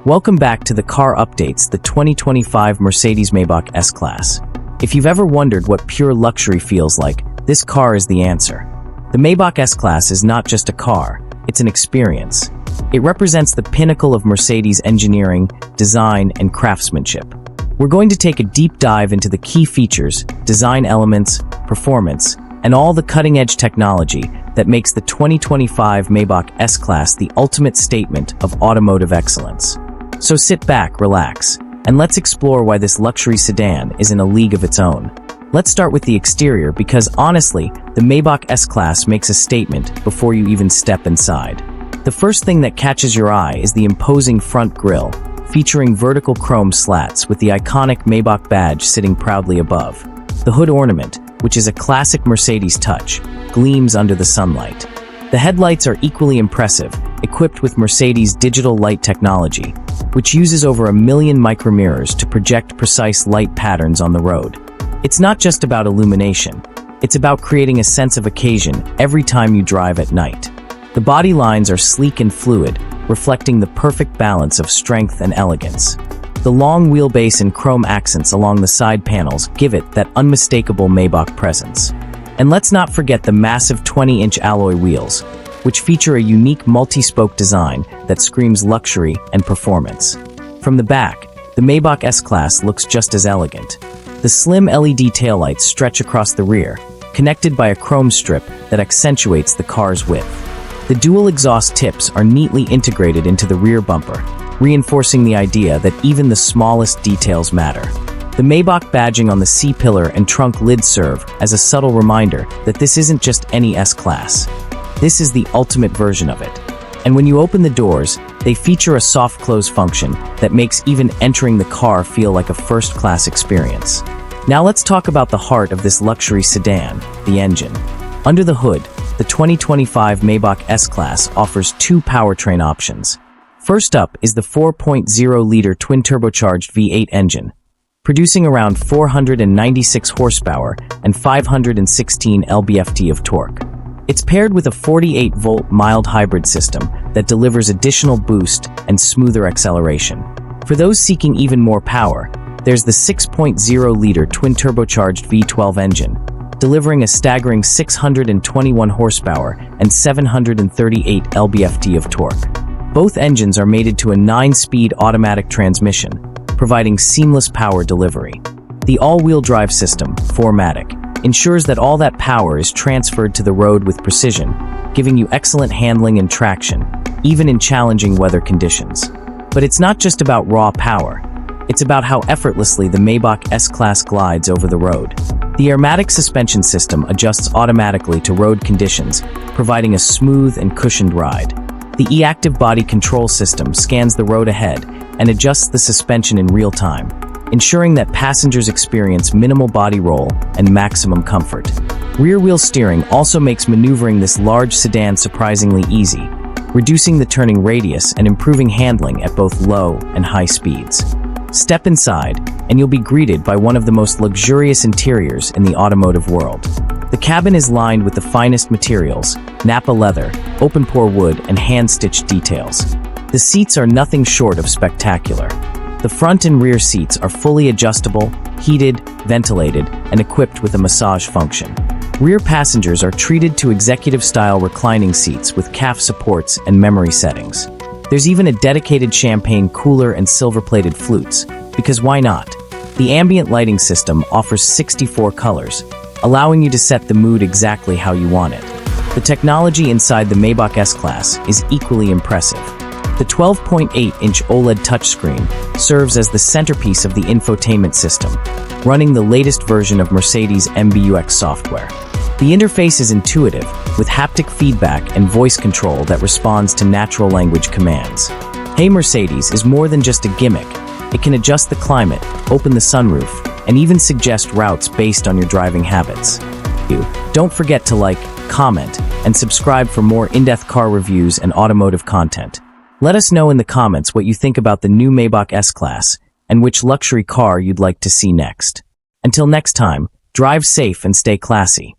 Welcome back to the Car Updates, the 2025 Mercedes-Maybach S-Class. If you've ever wondered what pure luxury feels like, this car is the answer. The Maybach S-Class is not just a car, it's an experience. It represents the pinnacle of Mercedes engineering, design, and craftsmanship. We're going to take a deep dive into the key features, design elements, performance, and all the cutting-edge technology that makes the 2025 Maybach S-Class the ultimate statement of automotive excellence. So sit back, relax, and let's explore why this luxury sedan is in a league of its own. Let's start with the exterior because, honestly, the Maybach S-Class makes a statement before you even step inside. The first thing that catches your eye is the imposing front grille, featuring vertical chrome slats with the iconic Maybach badge sitting proudly above. The hood ornament, which is a classic Mercedes touch, gleams under the sunlight. The headlights are equally impressive, equipped with Mercedes' digital light technology, which uses over 1 million micromirrors to project precise light patterns on the road. It's not just about illumination, it's about creating a sense of occasion every time you drive at night. The body lines are sleek and fluid, reflecting the perfect balance of strength and elegance. The long wheelbase and chrome accents along the side panels give it that unmistakable Maybach presence. And let's not forget the massive 20-inch alloy wheels, which feature a unique multi-spoke design that screams luxury and performance. From the back, the Maybach S-Class looks just as elegant. The slim LED taillights stretch across the rear, connected by a chrome strip that accentuates the car's width. The dual exhaust tips are neatly integrated into the rear bumper, reinforcing the idea that even the smallest details matter. The Maybach badging on the C-pillar and trunk lid serve as a subtle reminder that this isn't just any S-Class. This is the ultimate version of it. And when you open the doors, they feature a soft close function that makes even entering the car feel like a first-class experience. Now let's talk about the heart of this luxury sedan, the engine. Under the hood, the 2025 Maybach S-Class offers two powertrain options. First up is the 4.0-liter twin-turbocharged V8 engine, producing around 496 horsepower and 516 lb-ft of torque. It's paired with a 48-volt mild hybrid system that delivers additional boost and smoother acceleration. For those seeking even more power, there's the 6.0-liter twin-turbocharged V12 engine, delivering a staggering 621 horsepower and 738 lb-ft of torque. Both engines are mated to a 9-speed automatic transmission, providing seamless power delivery. The all-wheel drive system, 4MATIC, ensures that all that power is transferred to the road with precision, giving you excellent handling and traction, even in challenging weather conditions. But it's not just about raw power. It's about how effortlessly the Maybach S-Class glides over the road. The AIRMATIC suspension system adjusts automatically to road conditions, providing a smooth and cushioned ride. The e-active body control system scans the road ahead and adjusts the suspension in real time, ensuring that passengers experience minimal body roll and maximum comfort. Rear-wheel steering also makes maneuvering this large sedan surprisingly easy, reducing the turning radius and improving handling at both low and high speeds. Step inside, and you'll be greeted by one of the most luxurious interiors in the automotive world. The cabin is lined with the finest materials, Napa leather, open-pore wood, and hand-stitched details. The seats are nothing short of spectacular. The front and rear seats are fully adjustable, heated, ventilated, and equipped with a massage function. Rear passengers are treated to executive-style reclining seats with calf supports and memory settings. There's even a dedicated champagne cooler and silver-plated flutes, because why not? The ambient lighting system offers 64 colors, allowing you to set the mood exactly how you want it. The technology inside the Maybach S-Class is equally impressive. The 12.8-inch OLED touchscreen serves as the centerpiece of the infotainment system, running the latest version of Mercedes' MBUX software. The interface is intuitive, with haptic feedback and voice control that responds to natural language commands. Hey Mercedes is more than just a gimmick. It can adjust the climate, open the sunroof, and even suggest routes based on your driving habits. Don't forget to like, comment, and subscribe for more in-depth car reviews and automotive content. Let us know in the comments what you think about the new Maybach S-Class and which luxury car you'd like to see next. Until next time, drive safe and stay classy.